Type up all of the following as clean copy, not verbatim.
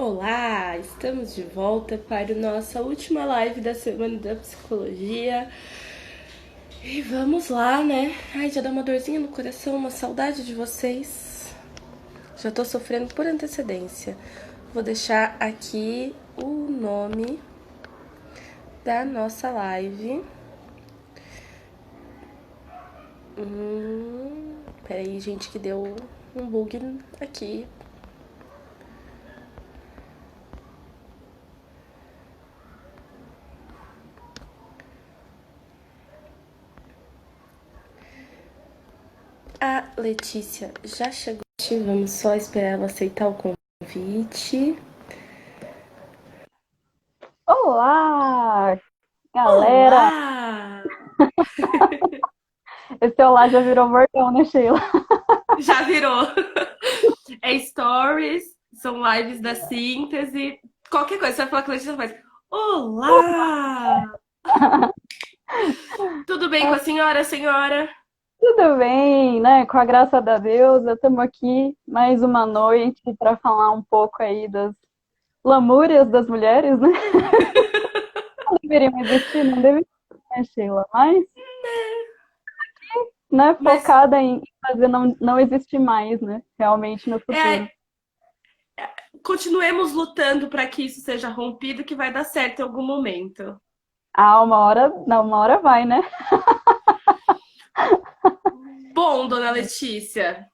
Olá, estamos de volta para a nossa última live da Semana da Psicologia. E vamos lá, né? Ai, já dá uma dorzinha no coração, uma saudade de vocês. Já tô sofrendo por antecedência. Vou deixar aqui o nome da nossa live. Peraí, gente, que deu um bug aqui. A Letícia já chegou. Vamos só esperar ela aceitar o convite. Olá, galera! Olá! Esse olá já virou bordão, né, Sheila? Já virou. É stories, são lives da síntese. Qualquer coisa, você vai falar com a Letícia, faz Olá! Tudo bem com a senhora, senhora? Tudo bem, né? Com a graça da Deus, estamos aqui mais uma noite para falar um pouco aí das lamúrias das mulheres, né? Não deveriam existir, não deveriam, né, Sheila? Mas, né, Mas focada em fazer não existir mais, né? Realmente no futuro. é, continuemos lutando para que isso seja rompido, que vai dar certo em algum momento. Ah, uma hora, não, uma hora vai, né? Bom, dona Letícia,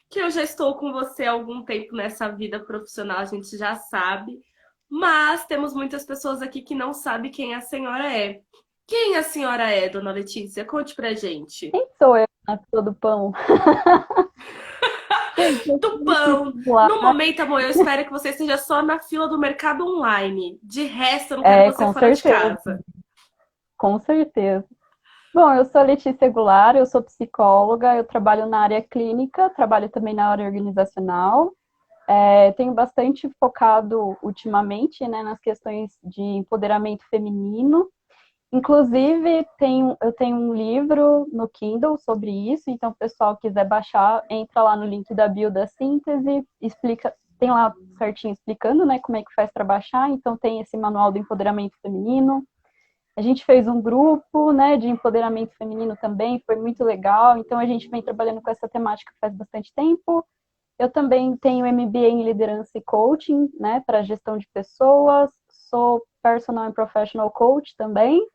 que eu já estou com você há algum tempo nessa vida profissional, a gente já sabe, mas temos muitas pessoas aqui que não sabem quem a senhora é. Quem a senhora é, dona Letícia? Conte pra gente. Quem sou eu na fila do pão? Gente, eu sou Tupão! Letícia. No momento, amor, eu espero que você esteja só na fila do mercado online. De resto, eu não quero É, você com fora de certeza. casa. Com certeza. Bom, eu sou Letícia Goulart, eu sou psicóloga, eu trabalho na área clínica, trabalho também na área organizacional. Tenho bastante focado ultimamente, né, nas questões de empoderamento feminino. Inclusive, eu tenho um livro no Kindle sobre isso, então, se o pessoal quiser baixar, entra lá no link da bio da síntese, explica, tem lá certinho explicando, né, como é que faz para baixar. Então, tem esse manual do empoderamento feminino. A gente fez um grupo, né, de empoderamento feminino também, foi muito legal. Então a gente vem trabalhando com essa temática faz bastante tempo. Eu também tenho MBA em liderança e coaching, né, para gestão de pessoas. Sou personal and professional coach também.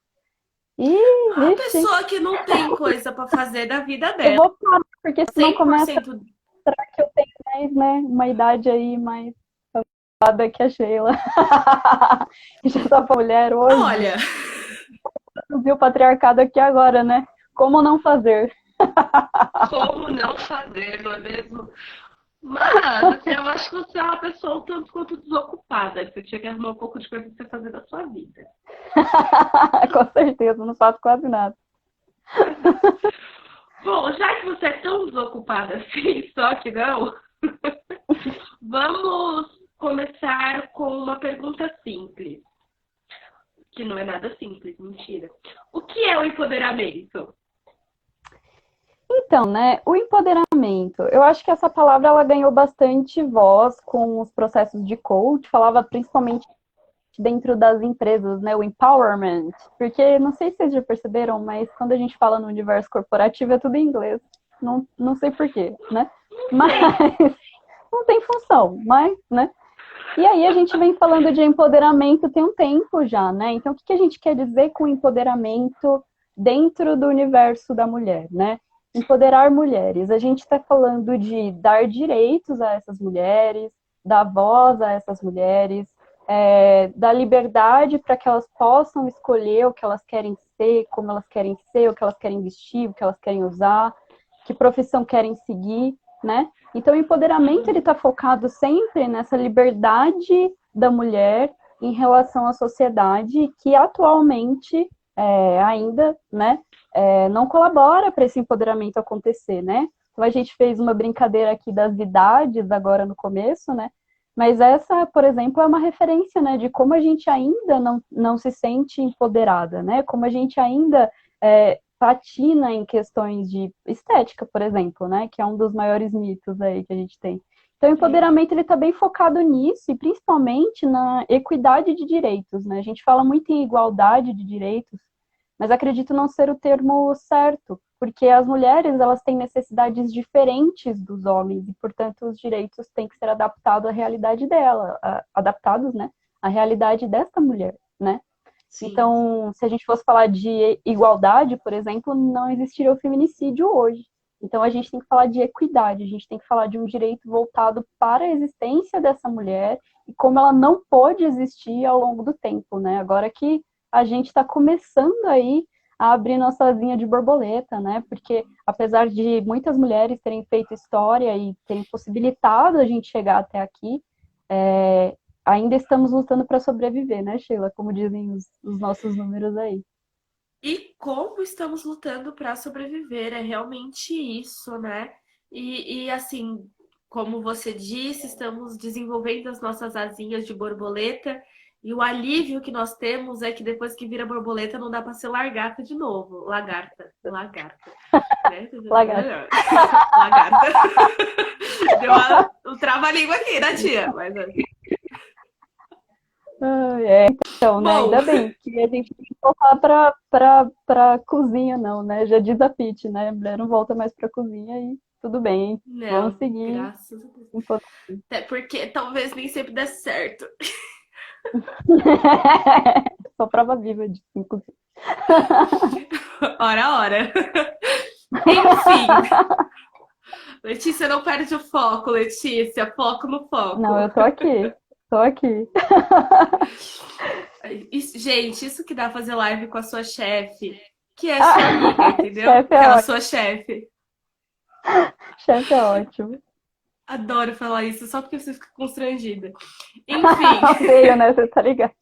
E, A vixe, pessoa que não tem coisa pra fazer da vida eu dela, vou parar, porque senão começa 100%. a mostrar que eu tenho mais, né, uma idade aí mais avançada que a Sheila. Já sou mulher hoje. Olha, Viu o patriarcado aqui agora, né? Como não fazer? como não fazer, não é mesmo? Mas, assim, eu acho que você é uma pessoa um tanto quanto desocupada, que você tinha que arrumar um pouco de coisa pra você fazer da sua vida. Com certeza, não faço quase nada. Bom, já que você é tão desocupada assim, só que não, vamos começar com uma pergunta simples. Que não é nada simples, mentira. O que é o empoderamento? Então, né, o empoderamento, eu acho que essa palavra ela ganhou bastante voz com os processos de coach, falava principalmente dentro das empresas, né, o empowerment, porque não sei se vocês já perceberam, mas quando a gente fala no universo corporativo é tudo em inglês, não sei porquê, né, mas não tem função, mas, né, e aí a gente vem falando de empoderamento tem um tempo já, né? Então o que a gente quer dizer com empoderamento dentro do universo da mulher, né? Empoderar mulheres. A gente está falando de dar direitos a essas mulheres, dar voz a essas mulheres, dar liberdade para que elas possam escolher o que elas querem ser, como elas querem ser, o que elas querem vestir, o que elas querem usar, que profissão querem seguir, né? Então, o empoderamento ele está focado sempre nessa liberdade da mulher em relação à sociedade que atualmente ainda, né, não colabora para esse empoderamento acontecer, né? Então, a gente fez uma brincadeira aqui das idades agora no começo, né? Mas essa, por exemplo, é uma referência, né, de como a gente ainda não se sente empoderada, né? Como a gente ainda patina em questões de estética, por exemplo, né? Que é um dos maiores mitos aí que a gente tem. Então, o empoderamento ele está bem focado nisso e principalmente na equidade de direitos, né? A gente fala muito em igualdade de direitos, mas acredito não ser o termo certo, porque as mulheres elas têm necessidades diferentes dos homens e, portanto, os direitos têm que ser adaptados à realidade dela, adaptados, né, à realidade dessa mulher, né? Sim. Então, se a gente fosse falar de igualdade, por exemplo, não existiria o feminicídio hoje. Então, a gente tem que falar de equidade, a gente tem que falar de um direito voltado para a existência dessa mulher e como ela não pode existir ao longo do tempo, né? Agora que a gente está começando aí a abrir nossa asinha de borboleta, né? Porque apesar de muitas mulheres terem feito história e terem possibilitado a gente chegar até aqui, ainda estamos lutando para sobreviver, né, Sheila? Como dizem os nossos números aí. E como estamos lutando para sobreviver, é realmente isso, né? E assim, como você disse, estamos desenvolvendo as nossas asinhas de borboleta e o alívio que nós temos é que depois que vira borboleta não dá para ser lagarta de novo. Lagarta. Né? Lagarta. Lagarta. Deu um trava-língua aqui, né, tia? Mas... Então, né, ainda bem que a gente tem que voltar pra cozinha, não, né? Já diz a Pitty, né? A mulher não volta mais pra cozinha e tudo bem. Não, vamos seguir. Graças a Deus. Até porque talvez nem sempre dê certo. Só prova viva disso, inclusive. Ora. Enfim. Letícia, não perde o foco, Letícia. Foco no foco. Não, eu tô aqui. Gente, isso que dá fazer live com a sua chefe, que é sua amiga, entendeu? Chefe Aquela sua chefe. Chefe é ótimo. Adoro falar isso, só porque você fica constrangida. Enfim. Feio, né? Você tá ligado?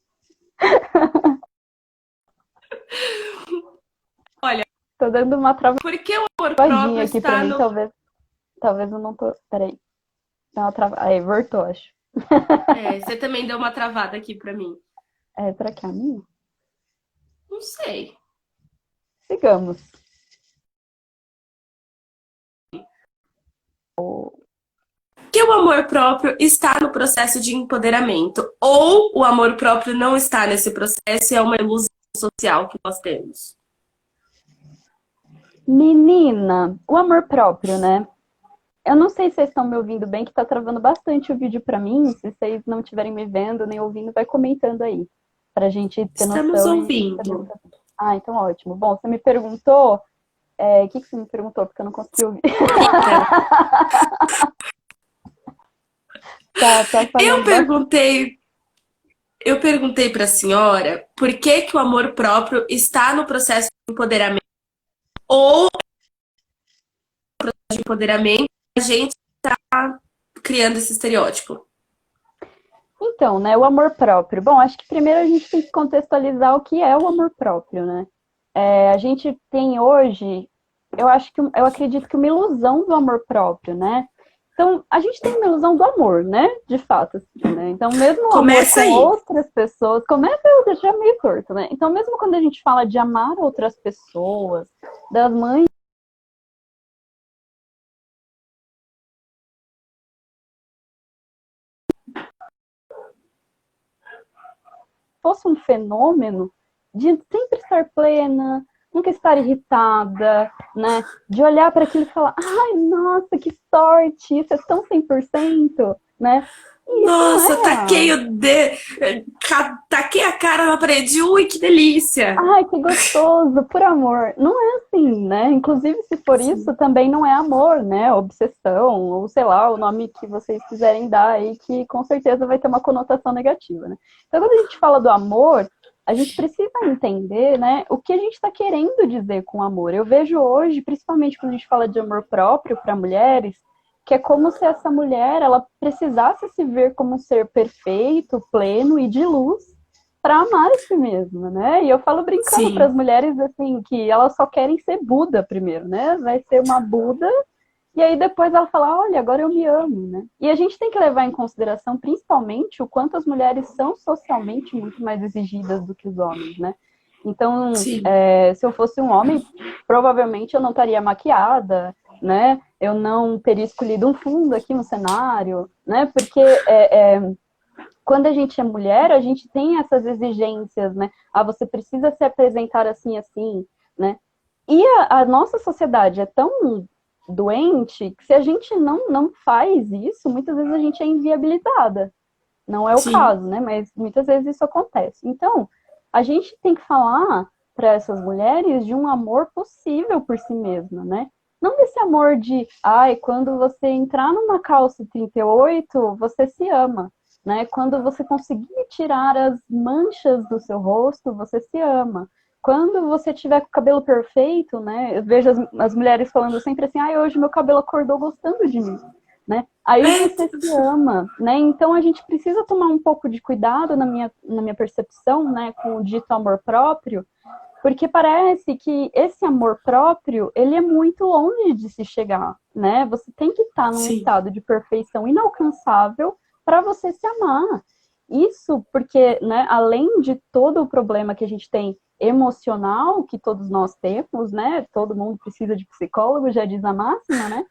Olha, tô dando uma travadinha por que o amor próprio aqui está pra mim, no... talvez eu não tô... Peraí. Dá uma trava... Aí, voltou, acho. Você também deu uma travada aqui pra mim. Será que é a minha? Não sei. Sigamos. Que o amor próprio está no processo de empoderamento ou o amor próprio não está nesse processo e é uma ilusão social que nós temos? Menina, o amor próprio, né? Eu não sei se vocês estão me ouvindo bem, que tá travando bastante o vídeo pra mim. Se vocês não estiverem me vendo nem ouvindo, vai comentando aí, pra gente ter noção. Estamos ouvindo. Então ótimo. Bom, você me perguntou... O que você me perguntou? Porque eu não consegui ouvir. Eu perguntei para a senhora por que o amor próprio está no processo de empoderamento ou no processo de empoderamento a gente está criando esse estereótipo. Então, né, o amor próprio. Bom, acho que primeiro a gente tem que contextualizar o que é o amor próprio, né? A gente tem hoje, eu acredito que uma ilusão do amor próprio, né? Então, a gente tem uma ilusão do amor, né? De fato, assim, né? Então, mesmo o amor com outras pessoas... eu deixei meio torto, né? Então, mesmo quando a gente fala de amar outras pessoas, das mães... fosse um fenômeno de sempre estar plena, nunca estar irritada, né? De olhar para aquilo e falar, ai, nossa, que sorte, isso é tão 100%, né? Nossa, taquei a cara na parede, ui, que delícia! Ai, que gostoso, por amor. Não é assim, né? Inclusive, se for isso, também não é amor, né? Obsessão, ou sei lá, o nome que vocês quiserem dar aí, que com certeza vai ter uma conotação negativa, né? Então, quando a gente fala do amor, a gente precisa entender, né, o que a gente está querendo dizer com amor. Eu vejo hoje, principalmente quando a gente fala de amor próprio para mulheres, que é como se essa mulher ela precisasse se ver como um ser perfeito, pleno e de luz para amar a si mesma, né? E eu falo brincando para as mulheres assim que elas só querem ser Buda primeiro, né? Vai ser uma Buda e aí depois ela fala, olha, agora eu me amo, né? E a gente tem que levar em consideração principalmente o quanto as mulheres são socialmente muito mais exigidas do que os homens, né? Então, se eu fosse um homem, provavelmente eu não estaria maquiada, né? Eu não teria escolhido um fundo aqui no cenário, né? Porque quando a gente é mulher, a gente tem essas exigências, né? Ah, você precisa se apresentar assim, assim, né? E a nossa sociedade é tão doente que se a gente não faz isso, muitas vezes a gente é inviabilizada. Não é o Sim, caso, né? Mas muitas vezes isso acontece. Então, a gente tem que falar para essas mulheres de um amor possível por si mesma, né? Não desse amor de, ai, quando você entrar numa calça 38, você se ama, né? Quando você conseguir tirar as manchas do seu rosto, você se ama. Quando você tiver com o cabelo perfeito, né? Eu vejo as mulheres falando sempre assim, ai, hoje meu cabelo acordou gostando de mim, né? Aí é, você se ama, né? Então a gente precisa tomar um pouco de cuidado na minha percepção, né, com o dito amor próprio, porque parece que esse amor próprio, ele é muito longe de se chegar, né? Você tem que estar num sim, estado de perfeição inalcançável para você se amar. Isso porque, né, além de todo o problema que a gente tem emocional, que todos nós temos, né? Todo mundo precisa de psicólogo, já diz a máxima, né?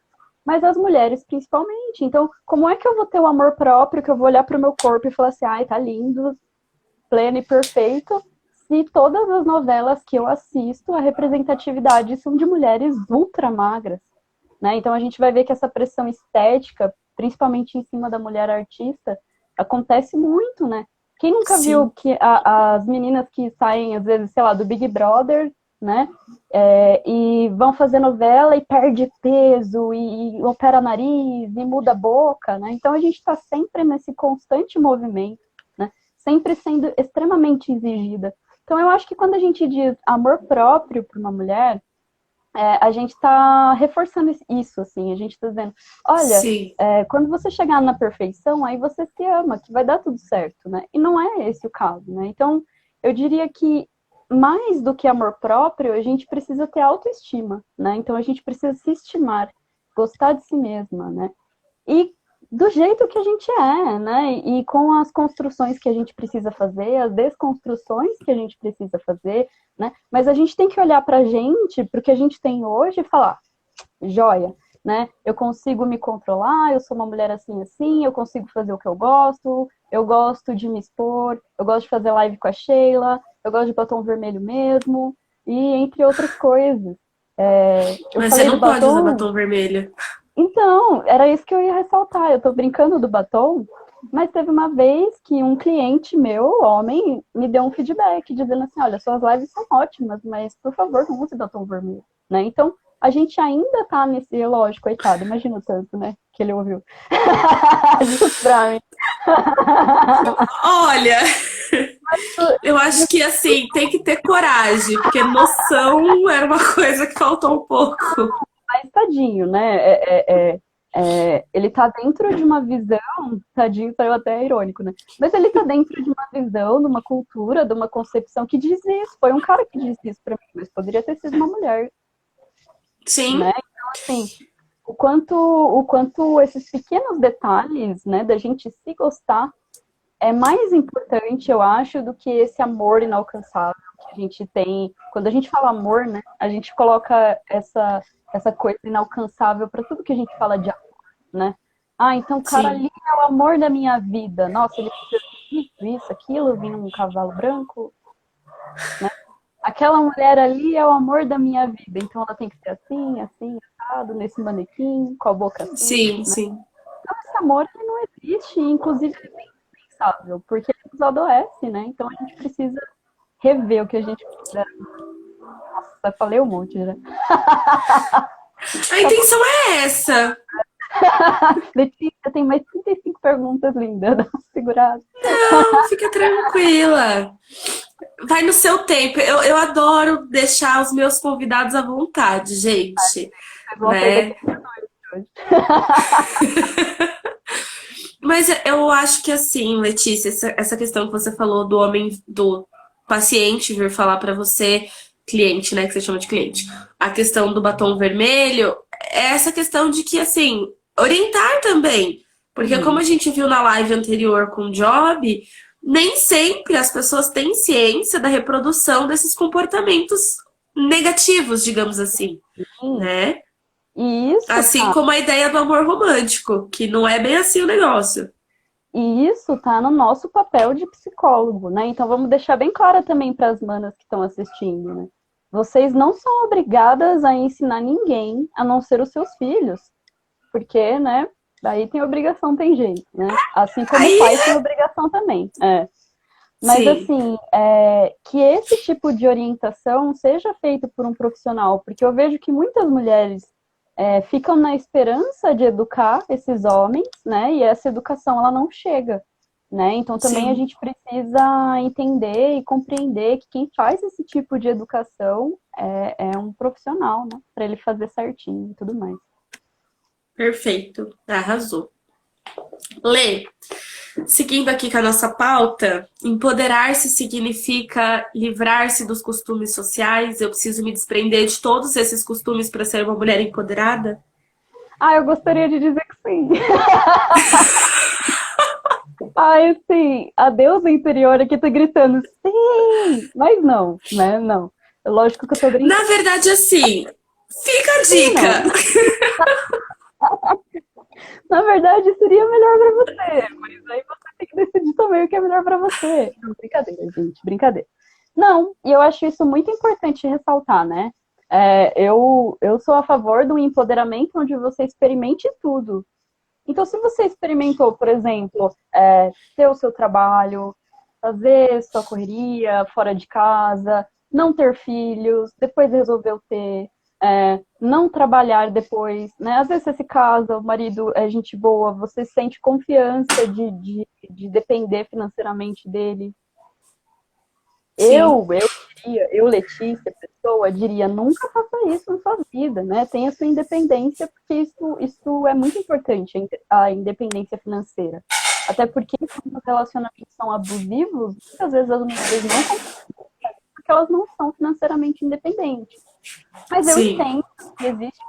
Mas as mulheres principalmente. Então, como é que eu vou ter o amor próprio, que eu vou olhar para o meu corpo e falar assim, ai, tá lindo, pleno e perfeito, se todas as novelas que eu assisto, a representatividade são de mulheres ultra magras, né? Então a gente vai ver que essa pressão estética, principalmente em cima da mulher artista, acontece muito, né? Quem nunca viu sim. que as meninas que saem, às vezes, sei lá, do Big Brother, né? E vão fazer novela e perde peso, e opera nariz, e muda a boca, né? Então a gente está sempre nesse constante movimento, né? Sempre sendo extremamente exigida. Então eu acho que quando a gente diz amor próprio para uma mulher, a gente está reforçando isso, assim, a gente está dizendo, olha, Sim. quando você chegar na perfeição, aí você se ama, que vai dar tudo certo, né? E não é esse o caso, né? Então, eu diria que mais do que amor próprio, a gente precisa ter autoestima, né? Então, a gente precisa se estimar, gostar de si mesma, né? E do jeito que a gente é, né? E com as construções que a gente precisa fazer, as desconstruções que a gente precisa fazer, né? Mas a gente tem que olhar para a gente, para o que a gente tem hoje e falar, joia, né? Eu consigo me controlar, eu sou uma mulher assim, assim, eu consigo fazer o que eu gosto de me expor, eu gosto de fazer live com a Sheila, eu gosto de batom vermelho mesmo, e entre outras coisas. Eu Mas você falei do não pode usar batom, batom vermelho. então, era isso que eu ia ressaltar. Eu tô brincando do batom, mas teve uma vez que um cliente meu, homem, me deu um feedback dizendo assim: olha, suas lives são ótimas, mas por favor, não use batom vermelho, né? Então, a gente ainda tá nesse, lógico, coitado, imagina o tanto, né, que ele ouviu. Justo pra mim. Olha, eu acho que assim, tem que ter coragem, porque noção era uma coisa que faltou um pouco. Mas tadinho, né? Ele tá dentro de uma visão, tadinho saiu até irônico, né? Mas ele tá dentro de uma visão, de uma cultura, de uma concepção que diz isso. Foi um cara que disse isso pra mim, mas poderia ter sido uma mulher, né? Sim, Então, assim, o quanto esses pequenos detalhes, né, da gente se gostar é mais importante, eu acho, do que esse amor inalcançável que a gente tem. Quando a gente fala amor, né, a gente coloca essa coisa inalcançável para tudo que a gente fala de amor, né? Ah, então o cara sim, ali é o amor da minha vida. Nossa, ele fez isso, aquilo, vindo num cavalo branco, né? Aquela mulher ali é o amor da minha vida, então ela tem que ser assim, assim, assado, nesse manequim, com a boca assim. sim, sim. Então, esse amor ele não existe, inclusive ele é indispensável, porque ele nos adoece, né? Então a gente precisa rever o que a gente considera. Nossa, falei um monte já. A intenção é essa. Letícia, tem mais 35 perguntas lindas. Dá uma segurada. Não, fica tranquila. Vai no seu tempo. Eu adoro deixar os meus convidados à vontade, gente. Vocês vão sair daqui Né? hoje. Mas eu acho que assim, Letícia, essa questão que você falou do homem, do paciente vir falar pra você, cliente, né, que você chama de cliente, a questão do batom vermelho, é essa questão de que, assim, orientar também. Porque como Uhum. a gente viu na live anterior com o Job, nem sempre as pessoas têm ciência da reprodução desses comportamentos negativos, digamos assim, Sim. né? E isso Assim como a ideia do amor romântico, que não é bem assim o negócio. E isso tá no nosso papel de psicólogo, né? Então vamos deixar bem claro também para as manas que estão assistindo, né? Vocês não são obrigadas a ensinar ninguém a não ser os seus filhos, porque, né? Daí tem obrigação, tem jeito, né? Assim como o Aí, pai tem obrigação também. Mas sim, assim, que esse tipo de orientação seja feito por um profissional, porque eu vejo que muitas mulheres ficam na esperança de educar esses homens, né? E essa educação ela não chega, né? Então também a sim. gente precisa entender e compreender que quem faz esse tipo de educação é um profissional, né? Para ele fazer certinho e tudo mais. Perfeito. Arrasou. Lê, seguindo aqui com a nossa pauta, empoderar-se significa livrar-se dos costumes sociais. Eu preciso me desprender de todos esses costumes para ser uma mulher empoderada? Ah, eu gostaria de dizer que sim. Ai, sim, a deusa interior aqui tá gritando sim, mas não, né? Não. É lógico que eu tô Na brincando. verdade, assim, fica a Sim, não. dica. Na verdade, seria melhor pra você, mas aí você tem que decidir também o que é melhor pra você. Não, brincadeira, gente, brincadeira. Não, e eu acho isso muito importante ressaltar, né? Eu sou a favor do empoderamento onde você experimente tudo. Então, se você experimentou, por exemplo, ter o seu trabalho, fazer sua correria fora de casa, não ter filhos, depois resolveu ter, não trabalhar depois, né? Às vezes você se casa, o marido é gente boa, você sente confiança de depender financeiramente dele. Sim, Eu, Letícia, pessoa, diria, nunca faça isso na sua vida, né? Tenha sua independência, porque isso é muito importante, a independência financeira. Até porque quando os relacionamentos são abusivos, muitas vezes as mulheres não conseguem, porque elas não são financeiramente independentes. Mas eu sim. entendo que existe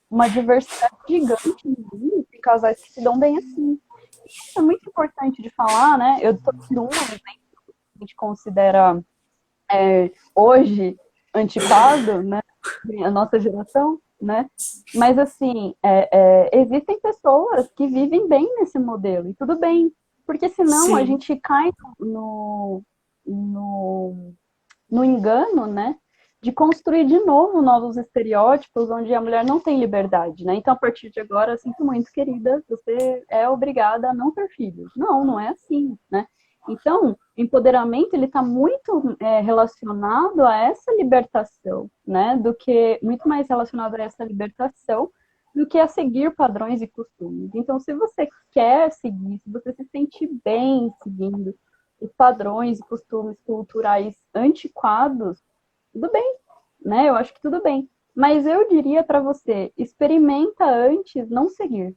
uma diversidade gigante no mundo de casais que se dão bem assim. Isso é muito importante de falar, né? Eu estou dando um exemplo que a gente considera hoje antiquado, né? A nossa geração, né? Mas assim, existem pessoas que vivem bem nesse modelo, e tudo bem, porque senão a Sim, gente cai no, no engano, né? De construir de novo novos estereótipos onde a mulher não tem liberdade, né? Então, a partir de agora, sinto muito, querida, você é obrigada a não ter filhos. Não, não é assim, né? Então, o empoderamento ele está muito relacionado a essa libertação, né? Do que muito mais relacionado a essa libertação do que a seguir padrões e costumes. Então, se você quer seguir, se você se sente bem seguindo os padrões e costumes culturais antiquados, tudo bem, né? Eu acho que tudo bem. Mas eu diria para você, experimenta antes não seguir.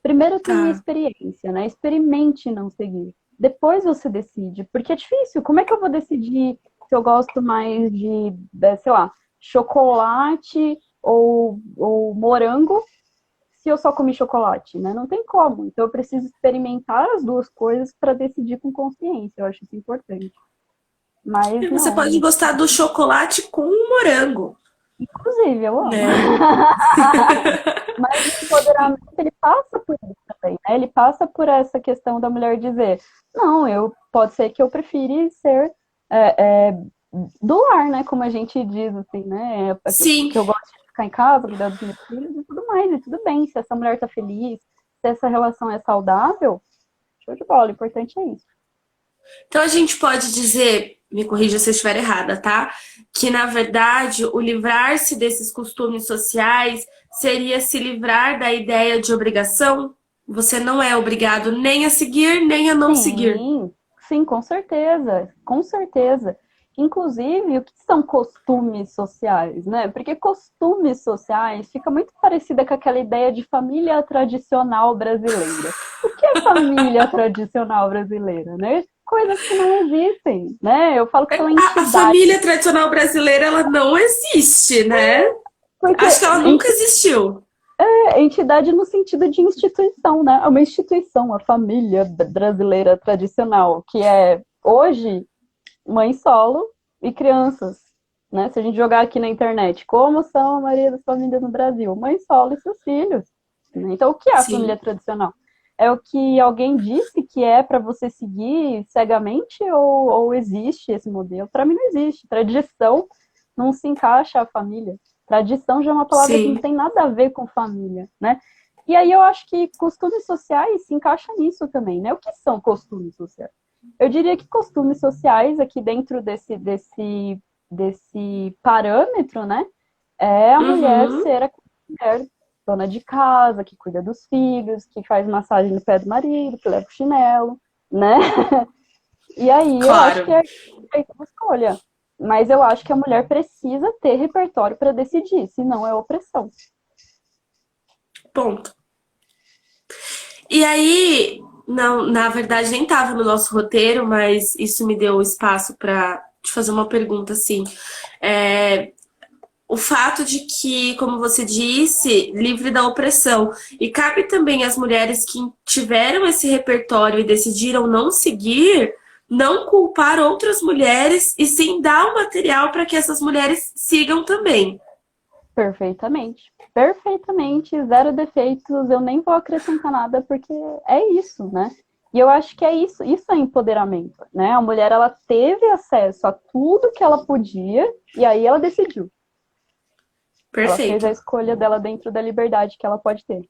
Primeiro tenha tá. experiência, né? Experimente não seguir. Depois você decide, porque é difícil. Como é que eu vou decidir se eu gosto mais sei lá, chocolate ou morango se eu só comi chocolate, né? Não tem como. Então eu preciso experimentar as duas coisas para decidir com consciência. Eu acho isso importante. Mas E você não, pode gostar do chocolate com morango, inclusive eu amo. né? Mas o empoderamento, ele passa por isso também, né? Ele passa por essa questão da mulher dizer, não, pode ser que eu prefira ser do lar, né? Como a gente diz, assim, né? Sim. Que eu gosto de ficar em casa, cuidar dos meus filhos e tudo mais, e tudo bem. Se essa mulher tá feliz, se essa relação é saudável, show de bola, o importante é isso. Então a gente pode dizer, me corrija se eu estiver errada, tá? Que na verdade o livrar-se desses costumes sociais seria se livrar da ideia de obrigação. Você não é obrigado nem a seguir, nem a não seguir. Sim, sim, com certeza, com certeza. Inclusive, o que são costumes sociais, né? Porque costumes sociais fica muito parecida com aquela ideia de família tradicional brasileira. O que é família tradicional brasileira, né? Coisas que não existem, né? Eu falo que são A entidades, família tradicional brasileira ela não existe, né? porque Acho que ela nunca existiu. entidade no sentido de instituição, né? É uma instituição, a família brasileira tradicional, que é hoje mãe solo e crianças. né? Se a gente jogar aqui na internet, como são a maioria das famílias no Brasil? Mãe solo e seus filhos. Né? Então, o que é a família Sim, tradicional? É o que alguém disse que é para você seguir cegamente ou existe esse modelo? Para mim não existe. Tradição não se encaixa à família. Tradição já é uma palavra que não sim, tem nada a ver com família, né? E aí eu acho que costumes sociais se encaixa nisso também, né? O que são costumes sociais? Eu diria que costumes sociais, aqui dentro desse parâmetro, né? É a mulher uhum, ser a mulher dona de casa, que cuida dos filhos, que faz massagem no pé do marido, que leva o chinelo, né? E aí eu acho que claro, é feita uma escolha. Mas eu acho que a mulher precisa ter repertório para decidir, senão é opressão. ponto. E aí, não, na verdade nem estava no nosso roteiro, mas isso me deu espaço para te fazer uma pergunta assim. É, o fato de que, como você disse, livre da opressão. E cabe também às mulheres que tiveram esse repertório e decidiram não seguir, não culpar outras mulheres e sim dar o material para que essas mulheres sigam também. Perfeitamente. Perfeitamente, zero defeitos, eu nem vou acrescentar nada, porque é isso, né? E eu acho que é isso, isso é empoderamento, né? A mulher, ela teve acesso a tudo que ela podia, e aí ela decidiu. Ela fez a Perfeito. escolha dela dentro da liberdade que ela pode ter.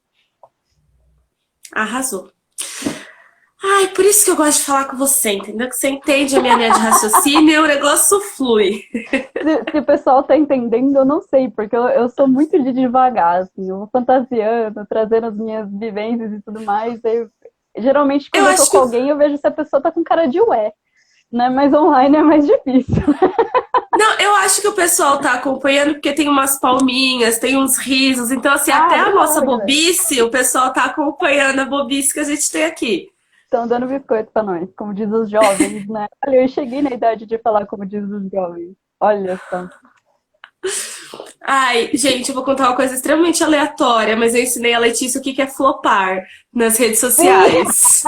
Arrasou. Ai, por isso que eu gosto de falar com você, entendeu? Que você entende a minha linha de raciocínio e o negócio flui. Se o pessoal tá entendendo, eu não sei, porque eu sou muito de devagar, assim, eu vou fantasiando, trazendo as minhas vivências e tudo mais. Aí, geralmente, Eu quando eu tô acho com que alguém, eu vejo se a pessoa tá com cara de ué, né? Mas online é mais difícil. Não, eu acho que o pessoal tá acompanhando porque tem umas palminhas, tem uns risos. Então, assim, Ah, até a nossa obrigada, galera. bobice, o pessoal tá acompanhando a bobice que a gente tem aqui. Estão dando biscoito pra nós, como diz os jovens, né? Olha, eu cheguei na idade de falar como diz os jovens. Olha só. Ai, gente, eu vou contar uma coisa extremamente aleatória, mas eu ensinei a Letícia o que é flopar nas redes Sim, sociais.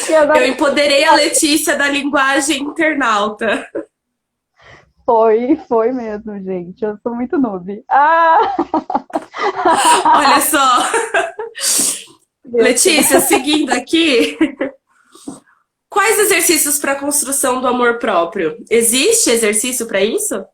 e Eu agora empoderei a Letícia da linguagem internauta. foi mesmo, gente. Eu sou muito noob. Ah! Olha só, Besta. Letícia, seguindo aqui, quais exercícios para a construção do amor próprio? Existe exercício para isso?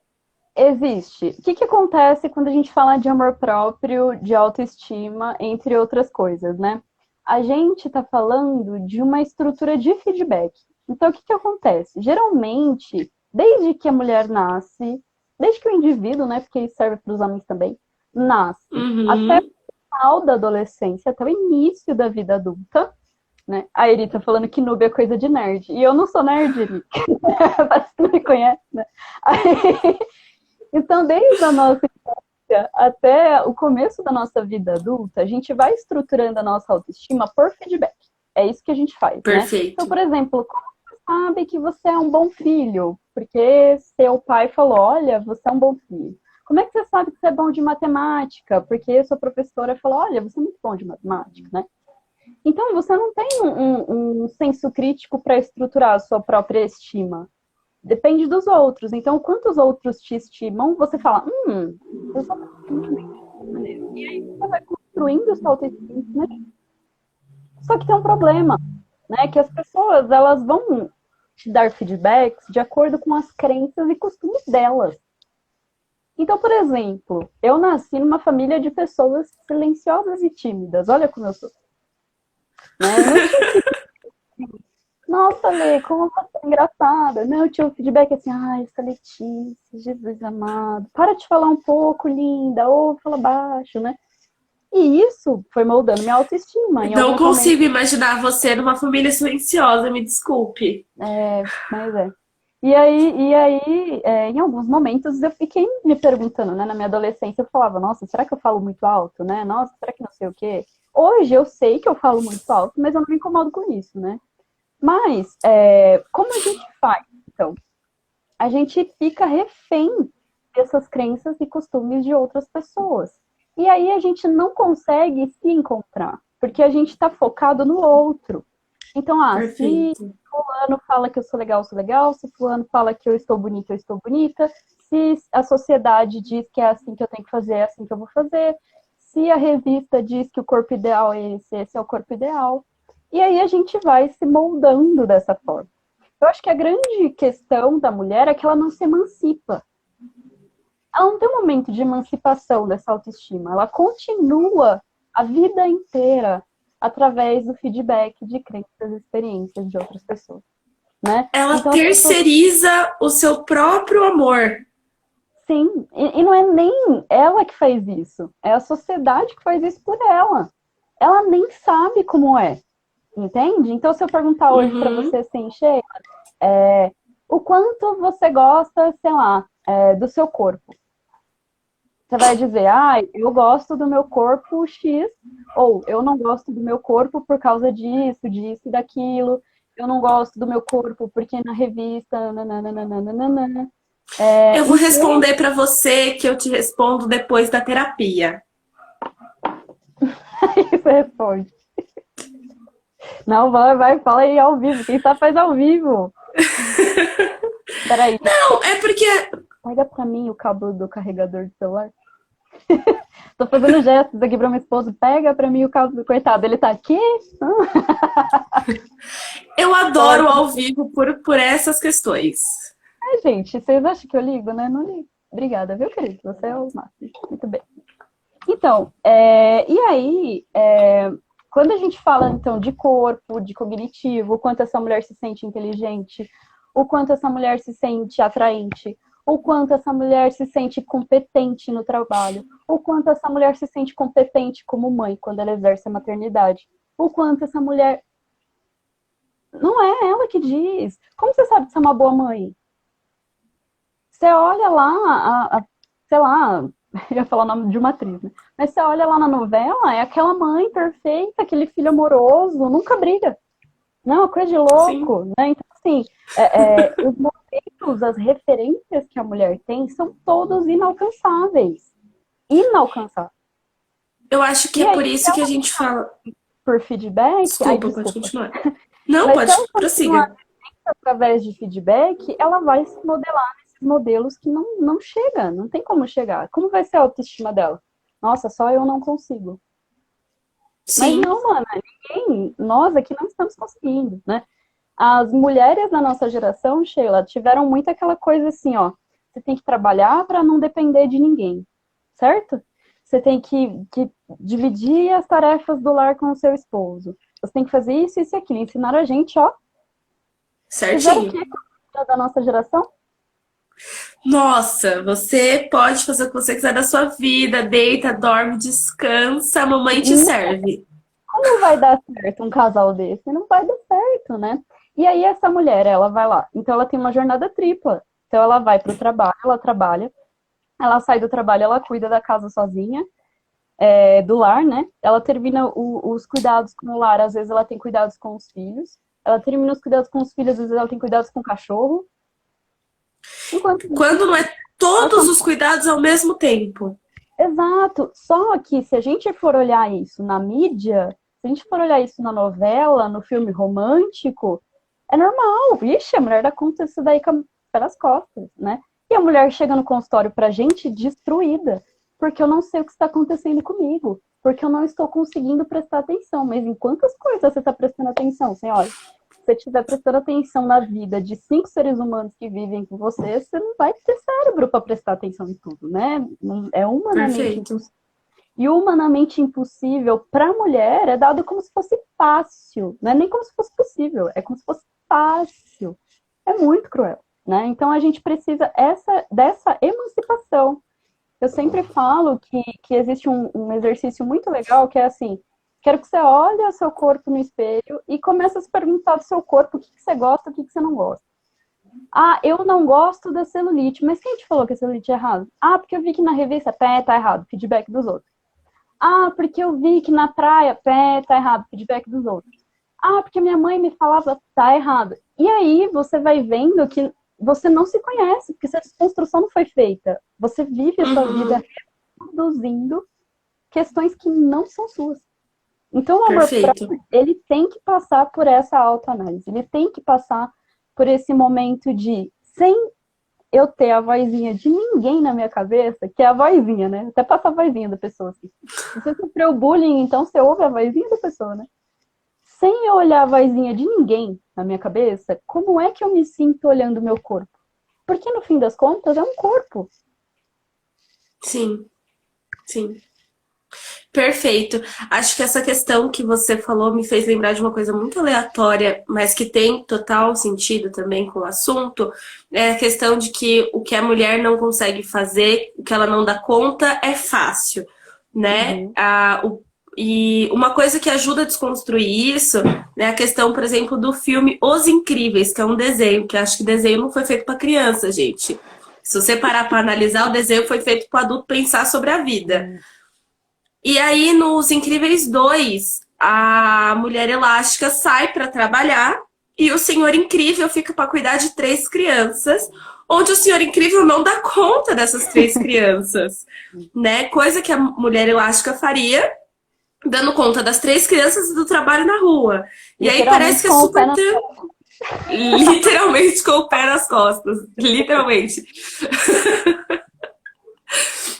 Existe. O que que acontece quando a gente fala de amor próprio, de autoestima, entre outras coisas, né? A gente está falando de uma estrutura de feedback. Então, o que que acontece? Geralmente, desde que a mulher nasce, desde que o indivíduo, né, porque isso serve para os homens também, nasce, até Uhum. o final da adolescência, até o início da vida adulta, né? A Eri tá falando que noob é coisa de nerd. E eu não sou nerd, Eri. Parece que não me conhece, né? Aí, então, desde a nossa infância até o começo da nossa vida adulta, a gente vai estruturando a nossa autoestima por feedback. É isso que a gente faz, né? Então, Perfeito. por exemplo, como você sabe que você é um bom filho? Porque seu pai falou, olha, você é um bom filho. Como é que você sabe que você é bom de matemática? Porque sua professora falou, olha, você é muito bom de matemática, né? Então, você não tem um senso crítico para estruturar a sua própria estima. Depende dos outros. Então, quanto os outros te estimam, você fala, eu sou muito bem dessa maneira. E aí você vai construindo sua autoestima. Né? Só que tem um problema, né? Que as pessoas, elas vão te dar feedbacks de acordo com as crenças e costumes delas. Então, por exemplo, eu nasci numa família de pessoas silenciosas e tímidas. Olha como eu sou. Né? Eu não tinha nossa, Lê, como você é engraçada. Não, eu tinha um feedback assim, ai, essa Letícia, Jesus amado. Para de falar um pouco, linda, ou fala baixo, né? E isso foi moldando minha autoestima em Não alguns momentos. consigo imaginar você numa família silenciosa, me desculpe. Mas é. E aí, em alguns momentos eu fiquei me perguntando, né? Na minha adolescência eu falava, nossa, será que eu falo muito alto, né? Nossa, será que não sei o quê? Hoje eu sei que eu falo muito alto, mas eu não me incomodo com isso, né? Mas, como a gente faz, então? A gente fica refém dessas crenças e costumes de outras pessoas. E aí a gente não consegue se encontrar, porque a gente está focado no outro. Então, se Perfeito. fulano fala que eu sou legal, se fulano fala que eu estou bonita, se a sociedade diz que é assim que eu tenho que fazer, é assim que eu vou fazer, se a revista diz que o corpo ideal é esse é o corpo ideal. E aí a gente vai se moldando dessa forma. Eu acho que a grande questão da mulher é que ela não se emancipa. Ela não tem um momento de emancipação dessa autoestima. Ela continua a vida inteira através do feedback de crenças e experiências de outras pessoas, né? Ela Então, terceiriza o seu próprio amor. sim, e não é nem ela que faz isso, é a sociedade que faz isso por ela. Ela nem sabe como é, entende? Então, se eu perguntar hoje para você assim, Sheila, o quanto você gosta, sei lá, do seu corpo? Você vai dizer, eu gosto do meu corpo X, ou eu não gosto do meu corpo por causa disso, disso e daquilo. Eu não gosto do meu corpo porque na revista, nananana. Eu vou Então, responder para você que eu te respondo depois da terapia. você responde. Não, vai, fala aí ao vivo. Quem sabe faz ao vivo. Peraí. Não, é porque... Pega pra mim o cabo do carregador do celular. Tô fazendo gestos aqui pra meu esposo. Pega pra mim o cabo do... Coitado, ele tá aqui? Eu adoro ao vivo por essas questões. Gente, vocês acham que eu ligo, né? Não ligo. Obrigada, viu, querido? Você é o máximo. Muito bem. Então, e aí, quando a gente fala, então, de corpo, de cognitivo, o quanto essa mulher se sente inteligente, o quanto essa mulher se sente atraente, o quanto essa mulher se sente competente no trabalho, o quanto essa mulher se sente competente como mãe quando ela exerce a maternidade, o quanto essa mulher... Não é ela que diz. Como você sabe que você é uma boa mãe? Você olha lá, sei lá, eu ia falar o nome de uma atriz, né? Mas você olha lá na novela, é aquela mãe perfeita, aquele filho amoroso, nunca briga. Não, é uma coisa de louco, Sim. né? Então, assim, os modelos, as referências que a mulher tem são todos inalcançáveis. Inalcançáveis. Eu acho que E é aí, por isso que a gente fala... por feedback, Desculpa, pode desculpa. continuar. Não, Mas se pode, ela continuar prossiga. através de feedback, ela vai se modelar nesses modelos que não chega, não tem como chegar. Como vai ser a autoestima dela? Nossa, só eu não consigo. Mas Sim. não, mano, nós aqui não estamos conseguindo, né? As mulheres da nossa geração, Sheila, tiveram muito aquela coisa assim, ó, você tem que trabalhar para não depender de ninguém, certo? Você tem que dividir as tarefas do lar com o seu esposo. Você tem que fazer isso, isso e aquilo. Ensinaram a gente, ó. Fizeram o Certinho. quê com a da nossa geração? Nossa, você pode fazer o que você quiser da sua vida, deita, dorme, descansa, a mamãe te serve. Como vai dar certo um casal desse? Não vai dar certo, né? E aí essa mulher, ela vai lá. Então ela tem uma jornada tripla. Então ela vai para o trabalho, ela trabalha, ela sai do trabalho, ela cuida da casa sozinha, do lar, né? Ela termina os cuidados com o lar, às vezes ela tem cuidados com os filhos. Ela termina os cuidados com os filhos, às vezes ela tem cuidados com o cachorro. Enquanto Quando não é ela todos tá... os cuidados ao mesmo tempo. Exato. Só que se a gente for olhar isso na mídia, se a gente for olhar isso na novela, no filme romântico, é normal. Vixe, a mulher dá conta disso daí pelas costas, né? E a mulher chega no consultório pra gente destruída, porque eu não sei o que está acontecendo comigo, porque eu não estou conseguindo prestar atenção. Mas em quantas coisas você está prestando atenção, senhora? Se você estiver prestando atenção na vida de 5 seres humanos que vivem com você, você não vai ter cérebro para prestar atenção em tudo, né? É humanamente Perfeito. impossível. E o humanamente impossível para a mulher é dado como se fosse fácil. Não é nem como se fosse possível, é como se fosse fácil. É muito cruel, né? Então a gente precisa dessa emancipação. Eu sempre falo que existe um exercício muito legal que é assim, quero que você olhe o seu corpo no espelho e comece a se perguntar do seu corpo o que você gosta, o que você não gosta. Ah, eu não gosto da celulite, mas quem te falou que a celulite é errado? Ah, porque eu vi que na revista pé tá errado, feedback dos outros. Ah, porque eu vi que na praia pé tá errado, feedback dos outros. Ah, porque minha mãe me falava tá errado. E aí você vai vendo que você não se conhece, porque essa desconstrução não foi feita. Você vive a sua vida reproduzindo questões que não são suas. Então, o amor Perfeito. próprio, ele tem que passar por essa autoanálise, ele tem que passar por esse momento de, sem eu ter a vozinha de ninguém na minha cabeça, que é a vozinha, né? Até passa a vozinha da pessoa. Assim. Se você sofreu bullying, então você ouve a vozinha da pessoa, né? Sem eu olhar a vozinha de ninguém na minha cabeça, como é que eu me sinto olhando o meu corpo? Porque no fim das contas é um corpo. Sim, sim. Perfeito. Acho que essa questão que você falou me fez lembrar de uma coisa muito aleatória, mas que tem total sentido também com o assunto. É a questão de que o que a mulher não consegue fazer, o que ela não dá conta, é fácil, né? Uhum. E uma coisa que ajuda a desconstruir isso é a questão, por exemplo, do filme Os Incríveis, que é um desenho, que acho que desenho não foi feito para criança, gente. Se você parar para analisar, o desenho foi feito para o adulto pensar sobre a vida. E aí, nos Incríveis 2, a mulher elástica sai para trabalhar e o senhor incrível fica para cuidar de 3 crianças, onde o senhor incrível não dá conta dessas 3 crianças, né? Coisa que a mulher elástica faria, dando conta das 3 crianças e do trabalho na rua. E aí parece Literalmente que é com o pé super na... literalmente com o pé nas costas, literalmente.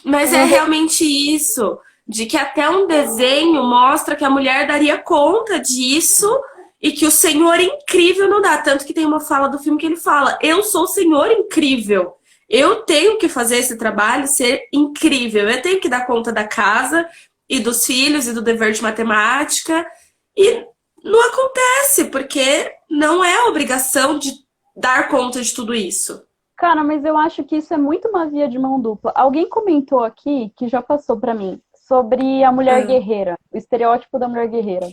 Mas é Mas é realmente isso, de que até um desenho mostra que a mulher daria conta disso e que o Senhor incrível não dá. Tanto que tem uma fala do filme que ele fala: eu sou o Senhor incrível. Eu tenho que fazer esse trabalho ser incrível. Eu tenho que dar conta da casa e dos filhos e do dever de matemática. E não acontece, porque não é a obrigação de dar conta de tudo isso. Cara, mas eu acho que isso é muito uma via de mão dupla. Alguém comentou aqui, que já passou pra mim, sobre a mulher Ah, guerreira, o estereótipo da mulher guerreira.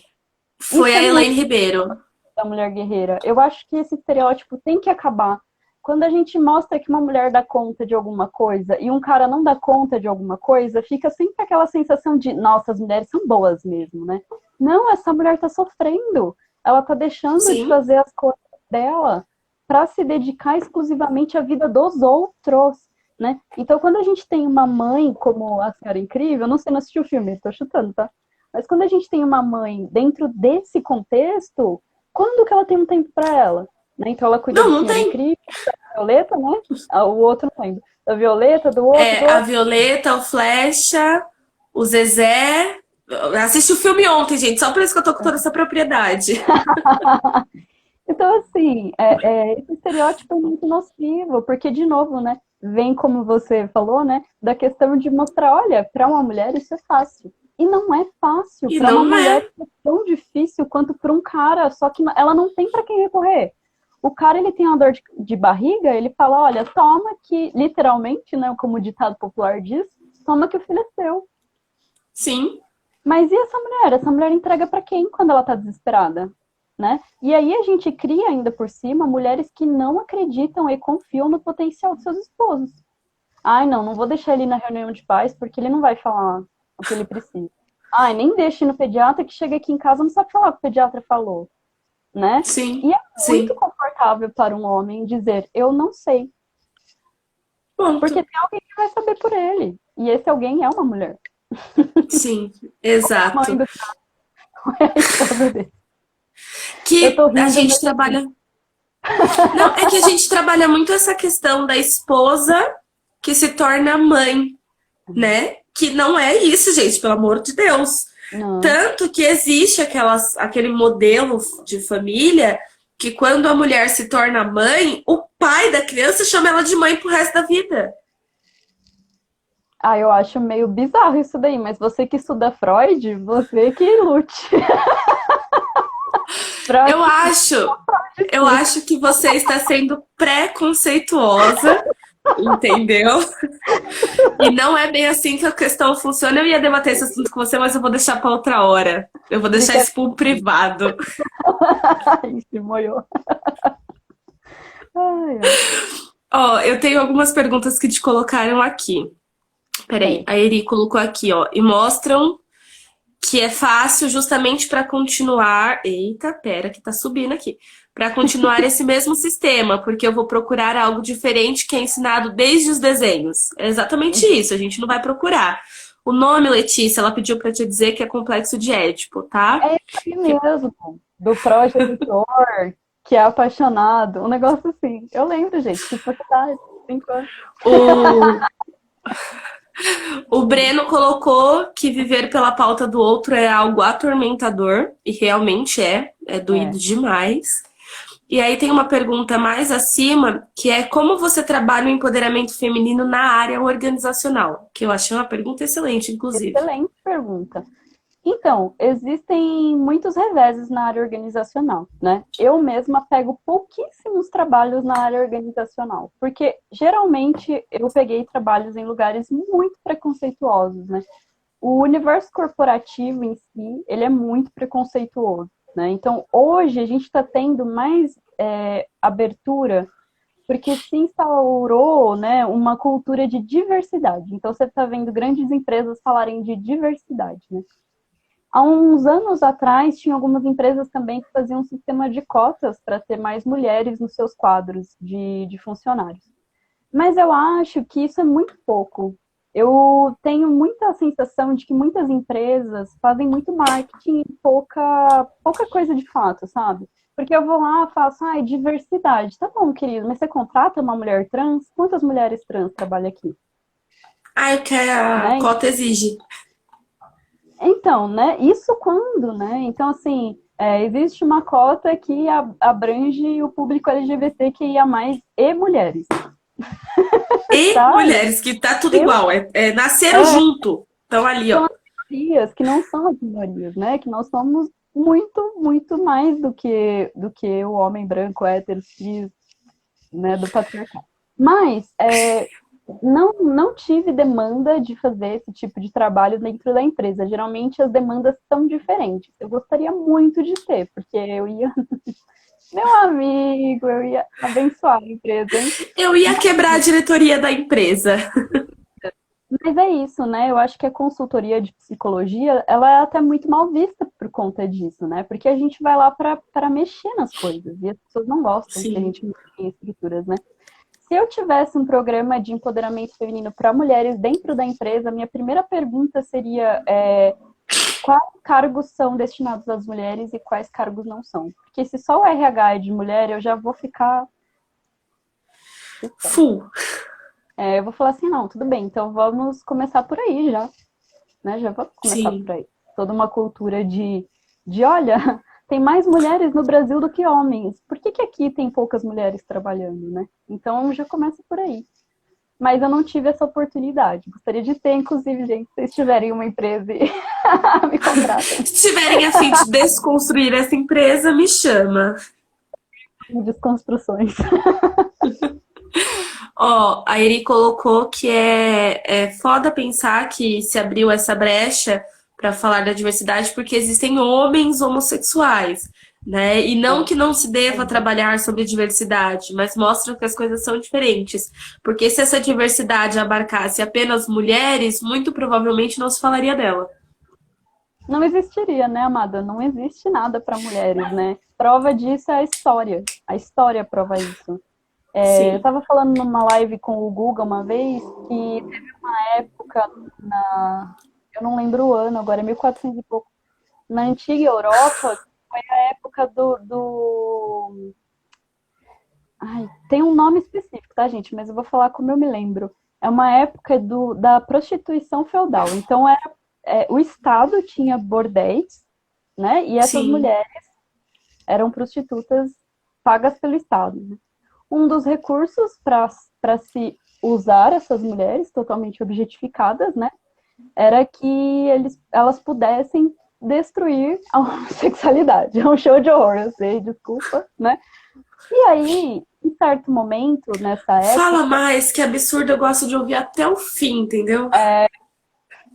foi Isso a é muito Elaine Ribeiro. da mulher guerreira. Eu acho que esse estereótipo tem que acabar. Quando a gente mostra que uma mulher dá conta de alguma coisa e um cara não dá conta de alguma coisa, fica sempre aquela sensação de, nossa, as mulheres são boas mesmo, né? Não, essa mulher tá sofrendo. Ela tá deixando de Sim. fazer as coisas dela para se dedicar exclusivamente à vida dos outros, né? Então, quando a gente tem uma mãe como a Senhora Incrível, não sei, não assisti o filme, tô chutando, tá? Mas quando a gente tem uma mãe dentro desse contexto, quando que ela tem um tempo para ela? Né? Então ela cuida Não, do não Senhor tem. Incrível, da Violeta, né? Ah, o outro não lembro. Da Violeta, do outro, do É a outro. Violeta, o Flecha, o Zezé. Eu assisti o filme ontem, gente, só por isso que eu tô com toda essa propriedade. Então, assim, esse estereótipo é muito nocivo, porque, de novo, né, vem, como você falou, né, da questão de mostrar, olha, para uma mulher isso é fácil. E não é fácil. E Para uma não mulher é. é tão difícil quanto para um cara, só que ela não tem para quem recorrer. O cara, ele tem uma dor de barriga, ele fala, olha, toma que, literalmente, né, como o ditado popular diz, toma que o filho é seu. Sim, Mas e essa mulher? Essa mulher entrega para quem quando ela tá desesperada? Né? E aí a gente cria ainda por cima mulheres que não acreditam e confiam no potencial de seus esposos. Ai, não, não vou deixar ele na reunião de pais porque ele não vai falar o que ele precisa. Ai, nem deixe no pediatra que chega aqui em casa não sabe falar o que o pediatra falou, né? sim, E é muito sim. confortável para um homem dizer eu não sei, porque Ponto. tem alguém que vai saber por ele. E esse alguém é uma mulher. Sim, A mãe exato. do é a esposa dele. Eu Que tô a rindo, gente mas assim, trabalha. Não, é que a gente trabalha muito essa questão da esposa que se torna mãe, né? Que não é isso, gente, pelo amor de Deus. não. Tanto que existe aquele modelo de família que quando a mulher se torna mãe, o pai da criança chama ela de mãe pro resto da vida. Ah, eu acho meio bizarro isso daí, mas você que estuda Freud, você que lute. Pra Eu que acho, eu explique. acho que você está sendo preconceituosa, entendeu? E não é bem assim que a questão funciona. Eu ia debater esse assunto com você, mas eu vou deixar para outra hora. Eu vou deixar Fica isso para um privado. aí, se molhou. Ai, ai. Ó, eu tenho algumas perguntas que te colocaram aqui. Peraí, Certo. a Eri colocou aqui, ó. E mostram que é fácil justamente para continuar. Eita, pera, que tá subindo aqui. Para continuar esse mesmo sistema, porque eu vou procurar algo diferente que é ensinado desde os desenhos. É exatamente isso, a gente não vai procurar. O nome, Letícia, ela pediu pra te dizer que é Complexo de Édipo, tá? É isso aí mesmo, do progenitor, que é apaixonado, um negócio assim. Eu lembro, gente, fiz faculdade, 5 anos. O, o Breno colocou que viver pela pauta do outro é algo atormentador, e realmente é doído É. demais. E aí tem uma pergunta mais acima, que é como você trabalha o empoderamento feminino na área organizacional? Que eu achei uma pergunta excelente, inclusive. Excelente pergunta. Então, existem muitos reveses na área organizacional, né? Eu mesma pego pouquíssimos trabalhos na área organizacional, porque geralmente eu peguei trabalhos em lugares muito preconceituosos, né? O universo corporativo em si, ele é muito preconceituoso, né? Então, hoje a gente está tendo mais abertura porque se instaurou, né, uma cultura de diversidade. Então, você está vendo grandes empresas falarem de diversidade, né? Há uns anos atrás, tinha algumas empresas também que faziam um sistema de cotas para ter mais mulheres nos seus quadros de funcionários. Mas eu acho que isso é muito pouco. Eu tenho muita sensação de que muitas empresas fazem muito marketing e pouca coisa de fato, sabe? Porque eu vou lá e faço, diversidade. Tá bom, querido, mas você contrata uma mulher trans? Quantas mulheres trans trabalham aqui? Ah, é o que a Né? cota exige. Então, né? Isso quando, né? Então, assim, existe uma cota que abrange o público LGBTQIA+, e mulheres, E sabe? mulheres, que tá tudo E, igual, nasceram junto. Estão ali, são ó. as minorias, que não são as minorias, né? Que nós somos muito, muito mais do que o homem branco, hétero, cis, né? Do patriarcado. Mas, não tive demanda de fazer esse tipo de trabalho dentro da empresa. Geralmente as demandas são diferentes. Eu gostaria muito de ter, porque eu ia, meu amigo, eu ia abençoar a empresa, hein? Eu ia quebrar a diretoria da empresa. Mas é isso, né? Eu acho que a consultoria de psicologia, ela é até muito mal vista por conta disso, né? Porque a gente vai lá para mexer nas coisas e as pessoas não gostam que a Sim. gente mexa em estruturas, né? Se eu tivesse um programa de empoderamento feminino para mulheres dentro da empresa, minha primeira pergunta seria quais cargos são destinados às mulheres e quais cargos não são? Porque se só o RH é de mulher, eu já vou ficar. Full. Eu vou falar assim, não, tudo bem, então vamos começar por aí já, né? Já vamos começar por Sim. aí. Toda uma cultura olha, tem mais mulheres no Brasil do que homens. Por que aqui tem poucas mulheres trabalhando, né? Então já começa por aí. Mas eu não tive essa oportunidade. Gostaria de ter, inclusive, gente, se vocês tiverem uma empresa e me contratem. Se tiverem a fim de desconstruir essa empresa, me chama. Desconstruções. Ó, a Eri colocou que é foda pensar que se abriu essa brecha para falar da diversidade porque existem homens homossexuais, né? E não que não se deva trabalhar sobre diversidade, mas mostra que as coisas são diferentes. Porque se essa diversidade abarcasse apenas mulheres, muito provavelmente não se falaria dela. Não existiria, né, amada? Não existe nada para mulheres, né? Prova disso é a história. A história prova isso. Eu Sim, estava falando numa live com o Guga uma vez que teve uma época eu não lembro o ano, agora é 1400 e pouco, na antiga Europa, foi a época Ai, tem um nome específico, tá, gente? Mas eu vou falar como eu me lembro. É uma época da prostituição feudal. Então, o Estado tinha bordéis, né? E essas sim. mulheres eram prostitutas pagas pelo Estado, né? Um dos recursos para se usar essas mulheres totalmente objetificadas, né? Era que elas pudessem destruir a homossexualidade. É um show de horror, eu sei, desculpa, né? E aí, em certo momento, nessa Fala época, mais, que absurdo, eu gosto de ouvir até o fim, entendeu?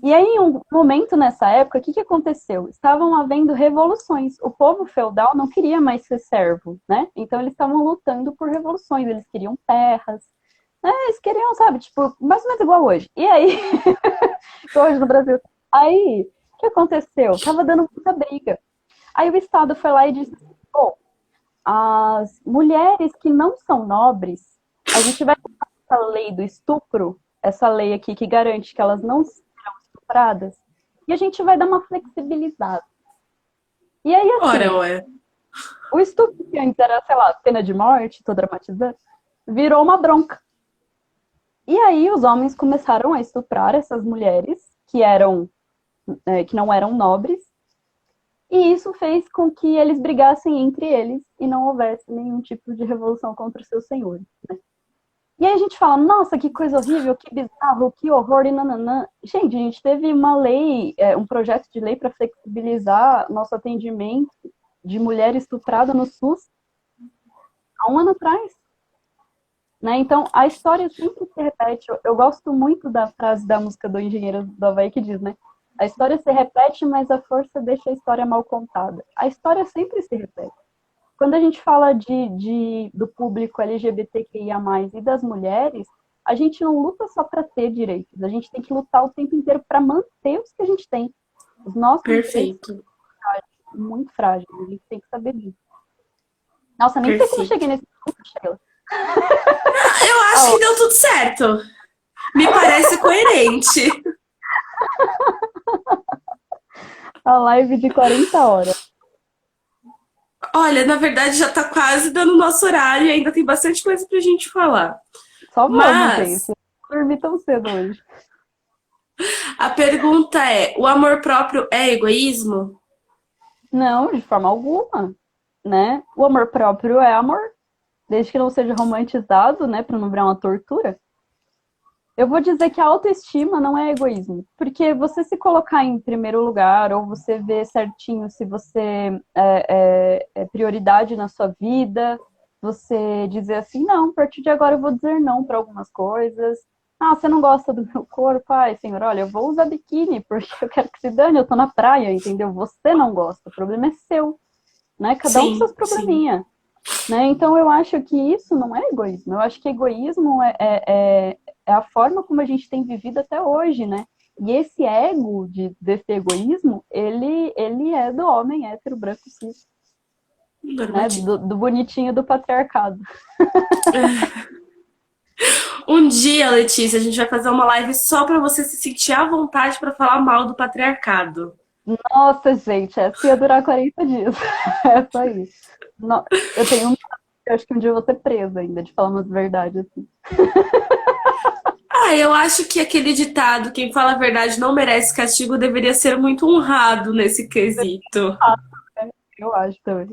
e aí, em um momento nessa época, o que aconteceu? Estavam havendo revoluções. O povo feudal não queria mais ser servo, né? Então eles estavam lutando por revoluções, eles queriam terras, né? Eles queriam, sabe, tipo, mais ou menos igual hoje. E aí, hoje no Brasil. Aí, o que aconteceu? Tava dando muita briga. Aí o Estado foi lá e disse, bom, as mulheres que não são nobres, a gente vai colocar essa lei do estupro, essa lei aqui que garante que elas não estupradas, e a gente vai dar uma flexibilizada. E aí, assim, Ora. o estupro que antes era, sei lá, pena de morte, tô dramatizando, virou uma bronca. E aí os homens começaram a estuprar essas mulheres que não eram nobres, e isso fez com que eles brigassem entre eles e não houvesse nenhum tipo de revolução contra os seus senhores, né? E aí a gente fala, nossa, que coisa horrível, que bizarro, que horror, e nananã. Gente, a gente teve uma lei, um projeto de lei para flexibilizar nosso atendimento de mulher estuprada no SUS há um ano atrás. Né? Então, a história sempre se repete. Eu gosto muito da frase da música do Engenheiro do Havaí que diz, né? A história se repete, mas a força deixa a história mal contada. A história sempre se repete. Quando a gente fala do público LGBTQIA+, e das mulheres, a gente não luta só para ter direitos, a gente tem que lutar o tempo inteiro para manter os que a gente tem. Os nossos direitos Perfeito. são muito frágeis, a gente tem que saber disso. Nossa, nem sei como Perfeito. cheguei nesse ponto, Sheila. Eu acho que deu tudo certo. Me parece coerente. A live de 40 horas. Olha, na verdade já tá quase dando nosso horário e ainda tem bastante coisa pra gente falar. Só vamos, Mas gente. Não dormi tão cedo hoje. a pergunta é: o amor próprio é egoísmo? Não, de forma alguma, né? O amor próprio é amor, desde que não seja romantizado, né, para não virar uma tortura. Eu vou dizer que a autoestima não é egoísmo, porque você se colocar em primeiro lugar, ou você ver certinho se você é prioridade na sua vida, você dizer assim, não, a partir de agora eu vou dizer não para algumas coisas. Ah, você não gosta do meu corpo? Ai, senhor, olha, eu vou usar biquíni, porque eu quero que se dane, eu tô na praia, entendeu? Você não gosta, o problema é seu, né? Cada um com seus Sim, sim. probleminha. Né? Então, eu acho que isso não é egoísmo. Eu acho que egoísmo é a forma como a gente tem vivido até hoje, né? E esse ego desse egoísmo, ele é do homem hétero, branco, cis, né? Normativo. Do bonitinho do patriarcado. Um dia, Letícia, a gente vai fazer uma live só pra você se sentir à vontade pra falar mal do patriarcado. Nossa, gente, essa ia durar 40 dias. É só isso. Eu tenho eu acho que um dia eu vou ser presa ainda, de falar umas verdades assim. Ah, eu acho que aquele ditado, quem fala a verdade não merece castigo, deveria ser muito honrado nesse quesito. Eu acho também.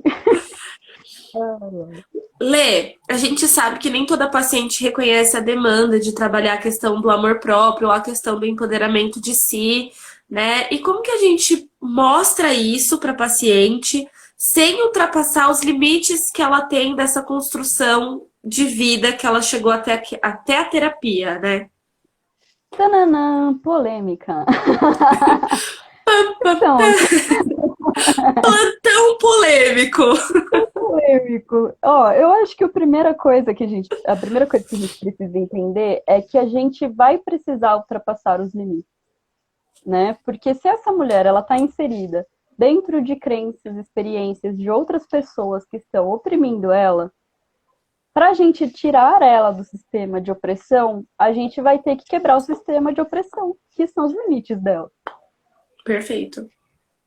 Lê, a gente sabe que nem toda paciente reconhece a demanda de trabalhar a questão do amor próprio ou a questão do empoderamento de si, né? E como que a gente mostra isso para a paciente sem ultrapassar os limites que ela tem dessa construção de vida que ela chegou até a terapia, né? Tananã, polêmica. Então, Tão polêmico. polêmico. Ó, eu acho que a primeira coisa que a gente precisa entender é que a gente vai precisar ultrapassar os limites, né? Porque se essa mulher ela está inserida dentro de crenças, experiências de outras pessoas que estão oprimindo ela, para a gente tirar ela do sistema de opressão, a gente vai ter que quebrar o sistema de opressão, que são os limites dela. Perfeito.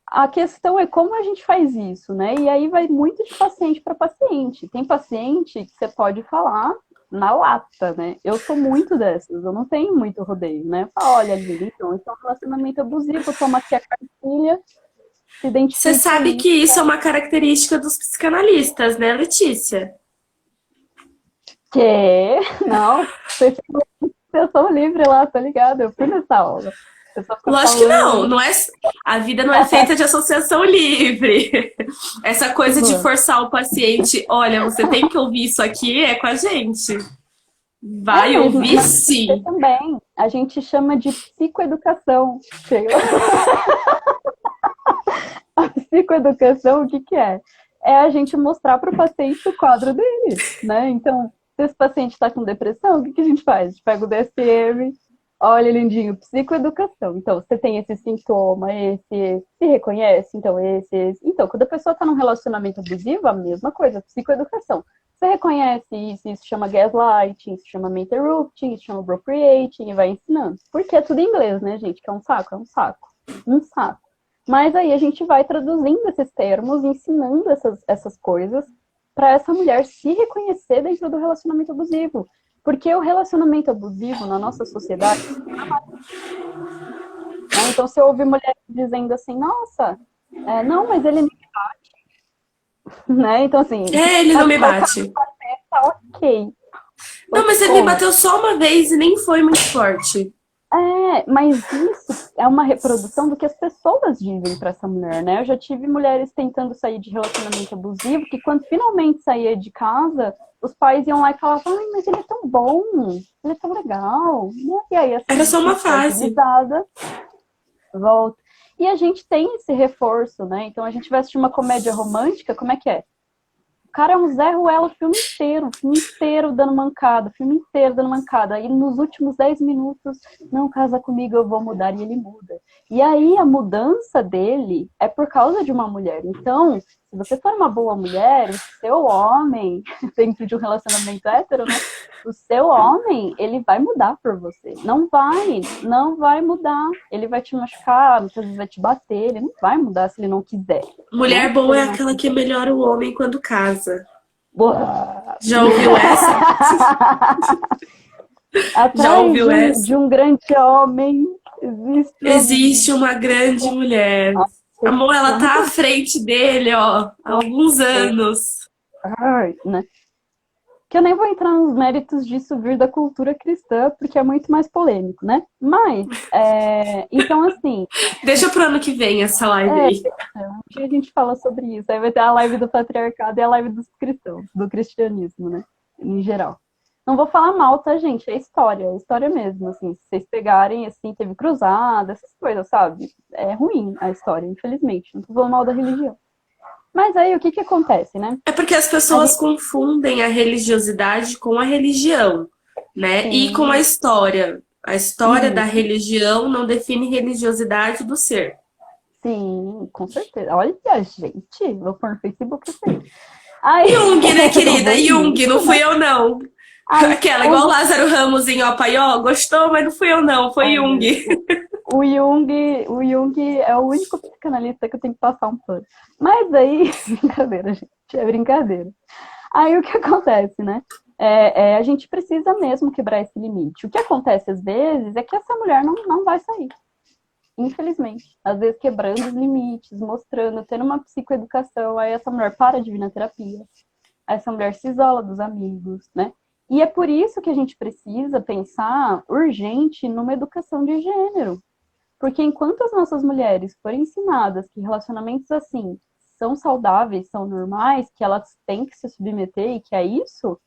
A questão é como a gente faz isso, né? E aí vai muito de paciente para paciente. Tem paciente que você pode falar na lata, né? Eu sou muito dessas, eu não tenho muito rodeio, né? Fala, olha, Lili, então, isso é um relacionamento abusivo, toma aqui a cartilha, se Você identifique sabe aí. que isso é uma característica dos psicanalistas, né, Letícia? Que? Não, vocês são livre lá, tá ligado? Eu fui nessa aula. A pessoa fica Lógico que não, falando. não é, a vida não é feita de associação livre. Essa coisa de forçar o paciente, olha, você tem que ouvir isso aqui, é com a gente. É, Vai mas ouvir na TCC sim. também. A gente chama de psicoeducação. Sheila. A psicoeducação, o que que é? É a gente mostrar para o paciente o quadro dele, né? Então, se esse paciente está com depressão, o que que a gente faz? A gente pega o DSM, olha, lindinho, psicoeducação. Então, você tem esse sintoma, esse, se reconhece, então esse. Então, quando a pessoa está num relacionamento abusivo, a mesma coisa, psicoeducação. Você reconhece isso chama gaslighting, isso chama interrupting, isso chama appropriating, e vai ensinando. Porque é tudo em inglês, né, gente? Que é um saco, um saco. Mas aí a gente vai traduzindo esses termos, ensinando essas coisas para essa mulher se reconhecer dentro do relacionamento abusivo. Porque o relacionamento abusivo na nossa sociedade, né? Então você ouve mulheres dizendo assim, nossa, não, mas ele me bate, né? Então assim, Ele não me bate. tá ok. Não, mas ele me bateu só uma vez e nem foi muito forte. Mas isso é uma reprodução do que as pessoas dizem para essa mulher, né? Eu já tive mulheres tentando sair de relacionamento abusivo, que quando finalmente saía de casa, os pais iam lá e falavam, ai, mas ele é tão bom, ele é tão legal. E aí, assim, Era só uma fase. Volta. E a gente tem esse reforço, né? Então a gente vai assistir uma comédia romântica, como é que é? O cara é um Zé Ruela o filme inteiro dando mancada, o filme inteiro dando mancada. E nos últimos 10 minutos, não, casa comigo, eu vou mudar, e ele muda. E aí a mudança dele é por causa de uma mulher. Então, se você for uma boa mulher, o seu homem, dentro de um relacionamento hétero, né? O seu homem, ele vai mudar por você. Não vai mudar. Ele vai te machucar, muitas vezes vai te bater, ele não vai mudar se ele não quiser. Mulher né? boa é aquela que melhora o homem quando casa. Boa. Já ouviu essa? Já ouviu essa? De um grande homem existe uma grande mulher. Amor, ela tá à frente dele, ó, há alguns anos. Né? Que eu nem vou entrar nos méritos disso vir da cultura cristã, porque é muito mais polêmico, né? Mas, então assim... Deixa pro ano que vem essa live aí. Um dia a gente fala sobre isso. Aí vai ter a live do patriarcado e a live dos cristãos, do cristianismo, né? Em geral. Não vou falar mal, tá, gente? É história mesmo, assim. Se vocês pegarem, assim, teve cruzada, essas coisas, sabe? É ruim a história, infelizmente. Não tô falando mal da religião. Mas aí, o que acontece, né? É porque as pessoas confundem a religiosidade com a religião, né? Sim. E com a história. A história da religião não define religiosidade do ser. Sim, com certeza. Olha, gente, vou pôr no Facebook assim. Jung, né, querida? Jung, não fui eu, não. Aquela, igual o Lázaro Ramos em Opaió, gostou, mas não fui eu, não, foi Jung. O Jung é o único psicanalista que eu tenho que passar um pano. Mas aí, brincadeira, gente, é brincadeira. Aí o que acontece, né? A gente precisa mesmo quebrar esse limite. O que acontece às vezes é que essa mulher não vai sair. Infelizmente. Às vezes quebrando os limites, mostrando, tendo uma psicoeducação, aí essa mulher para de vir na terapia. Essa mulher se isola dos amigos, né? E é por isso que a gente precisa pensar urgente numa educação de gênero. Porque enquanto as nossas mulheres forem ensinadas que relacionamentos assim são saudáveis, são normais, que elas têm que se submeter e que é isso,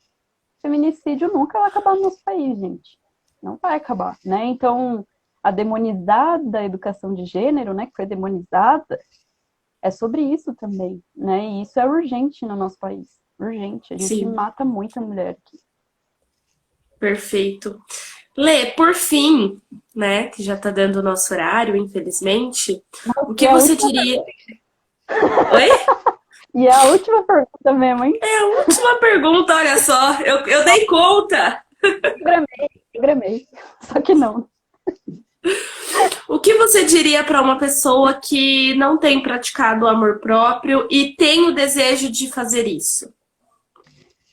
feminicídio nunca vai acabar no nosso país, gente. Não vai acabar, né? Então, a demonizada educação de gênero, né, que foi demonizada, é sobre isso também, né? E isso é urgente no nosso país. Urgente. A gente mata muita mulher aqui. Perfeito. Lê, por fim, né, que já tá dando o nosso horário, infelizmente, o que você diria... Oi? E é a última pergunta mesmo, hein? É a última pergunta, olha só. Eu dei conta. Programei. Só que não. O que você diria para uma pessoa que não tem praticado o amor próprio e tem o desejo de fazer isso?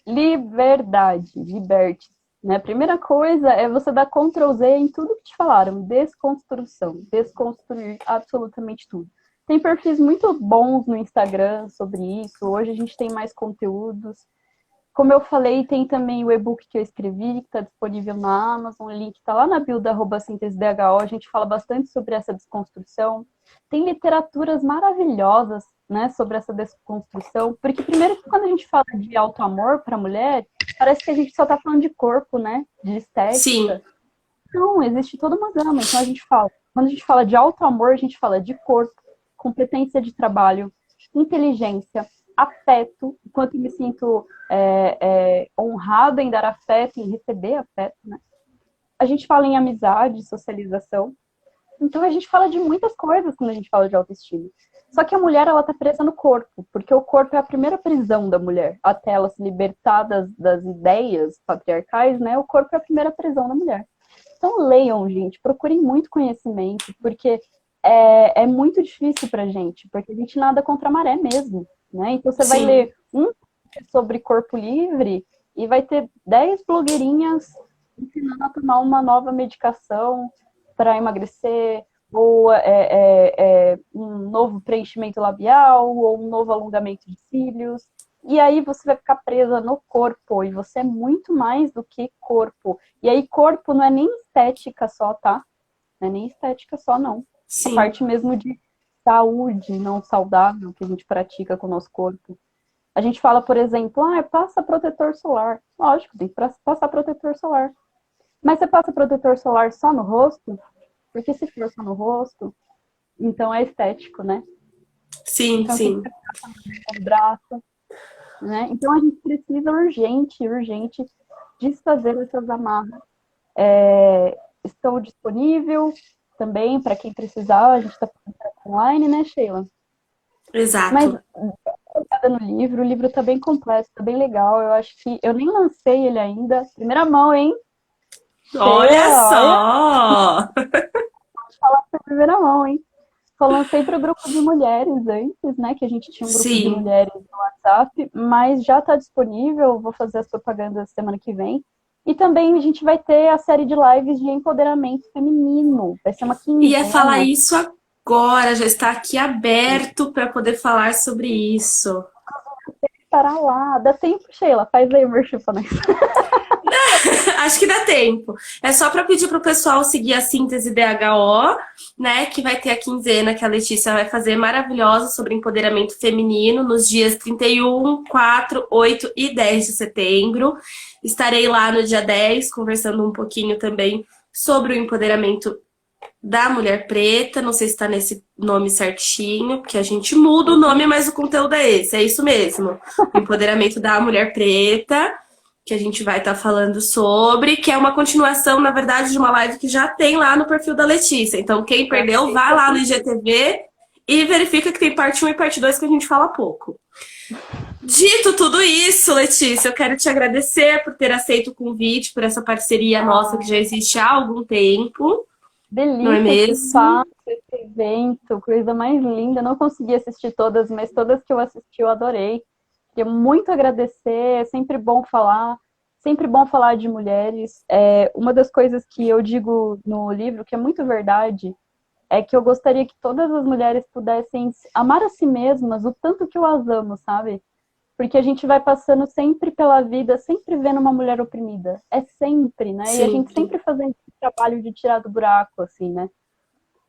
Liberdade, liberte. Né? A primeira coisa é você dar Ctrl Z em tudo que te falaram. Desconstrução. Desconstruir absolutamente tudo. Tem perfis muito bons no Instagram sobre isso. Hoje a gente tem mais conteúdos. Como eu falei, tem também o e-book que eu escrevi, que está disponível na Amazon. O link está lá na bio da @síntese_dho. A gente fala bastante sobre essa desconstrução. Tem literaturas maravilhosas, né, sobre essa desconstrução. Porque, primeiro, que quando a gente fala de auto-amor para a mulher, parece que a gente só está falando de corpo, né? De estética. Sim. Não, existe toda uma gama. Então, quando a gente fala de auto-amor, a gente fala de corpo, competência de trabalho, inteligência, afeto, enquanto eu me sinto honrado em dar afeto, em receber afeto, né? A gente fala em amizade, socialização. Então, a gente fala de muitas coisas quando a gente fala de autoestima. Só que a mulher, ela tá presa no corpo, porque o corpo é a primeira prisão da mulher. Até ela se libertar das ideias patriarcais, né? O corpo é a primeira prisão da mulher. Então leiam, gente, procurem muito conhecimento, porque é muito difícil pra gente, porque a gente nada contra a maré mesmo, né? Então você vai Sim. ler um sobre corpo livre e vai ter 10 blogueirinhas ensinando a tomar uma nova medicação para emagrecer, ou um novo preenchimento labial, ou um novo alongamento de cílios. E aí você vai ficar presa no corpo, e você é muito mais do que corpo. E aí corpo não é nem estética só, tá? Não é nem estética só, não. Sim. A parte mesmo de saúde não saudável que a gente pratica com o nosso corpo. A gente fala, por exemplo, passa protetor solar. Lógico, tem que passar protetor solar. Mas você passa protetor solar só no rosto? Porque se for só no rosto, então é estético, né? Sim, então, sim. No braço, né? Então a gente precisa urgente desfazer essas amarras. Estou disponível também para quem precisar. A gente está online, né, Sheila? Exato. Mas no livro, o livro tá bem completo, tá bem legal. Eu acho que eu nem lancei ele ainda. Primeira mão, hein? Olha só! Pode falar por primeira mão, hein? Só lancei para o grupo de mulheres antes, né? Que a gente tinha um grupo de mulheres no WhatsApp, mas já está disponível. Vou fazer as propagandas semana que vem. E também a gente vai ter a série de lives de empoderamento feminino. Vai ser uma quinzena. Ia falar isso agora, já está aqui aberto para poder falar sobre isso. Estará lá. Dá tempo, Sheila? Faz aí o merchan pra nós. Acho que dá tempo. É só para pedir para o pessoal seguir a Síntese DHO, né? Que vai ter a quinzena que a Letícia vai fazer maravilhosa sobre empoderamento feminino nos dias 31, 4, 8 e 10 de setembro. Estarei lá no dia 10 conversando um pouquinho também sobre o empoderamento da mulher preta. Não sei se está nesse nome certinho, porque a gente muda o nome, mas o conteúdo é esse. É isso mesmo. O empoderamento da mulher preta, que a gente vai estar falando sobre, que é uma continuação, na verdade, de uma live que já tem lá no perfil da Letícia. Então, quem perdeu, vai lá no IGTV e verifica que tem parte 1 e parte 2 que a gente fala pouco. Dito tudo isso, Letícia, eu quero te agradecer por ter aceito o convite, por essa parceria nossa que já existe há algum tempo. Delícia, não é mesmo? Esse evento, coisa mais linda. Não consegui assistir todas, mas todas que eu assisti eu adorei. Queria muito agradecer, é sempre bom falar de mulheres. Uma das coisas que eu digo no livro, que é muito verdade, é que eu gostaria que todas as mulheres pudessem amar a si mesmas o tanto que eu as amo, sabe? Porque a gente vai passando sempre pela vida, sempre vendo uma mulher oprimida. É sempre, né? Sempre. E a gente sempre fazendo esse trabalho de tirar do buraco, assim, né?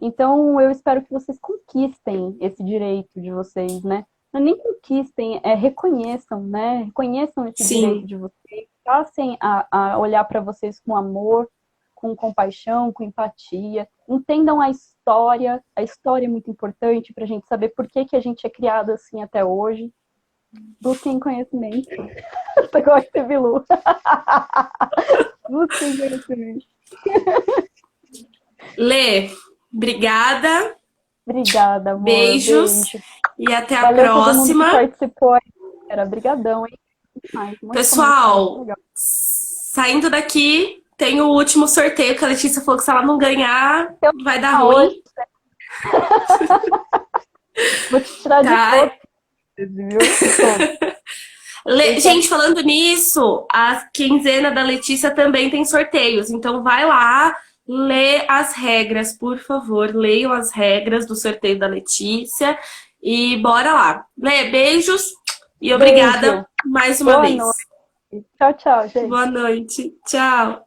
Então, eu espero que vocês conquistem esse direito de vocês, né? Não nem conquistem, reconheçam, né? Reconheçam esse direito de vocês. Passem a olhar para vocês com amor, com compaixão, com empatia. Entendam a história. A história é muito importante para a gente saber por que a gente é criado assim até hoje. Busquem conhecimento. Você gosta de Bilu. Busquem conhecimento. Lê, obrigada. Obrigada, amor. Beijos. E até a Valeu próxima. Todo mundo que participou. Era brigadão, hein? Pessoal, saindo daqui, tem o último sorteio que a Letícia falou que se ela não ganhar, vai dar ruim. Vou te tirar de foto. Viu? Gente, falando nisso, a quinzena da Letícia também tem sorteios. Então vai lá, lê as regras, por favor. Leiam as regras do sorteio da Letícia. E bora lá. Lê, beijos e obrigada mais uma vez. Boa noite. Tchau, tchau, gente. Boa noite. Tchau.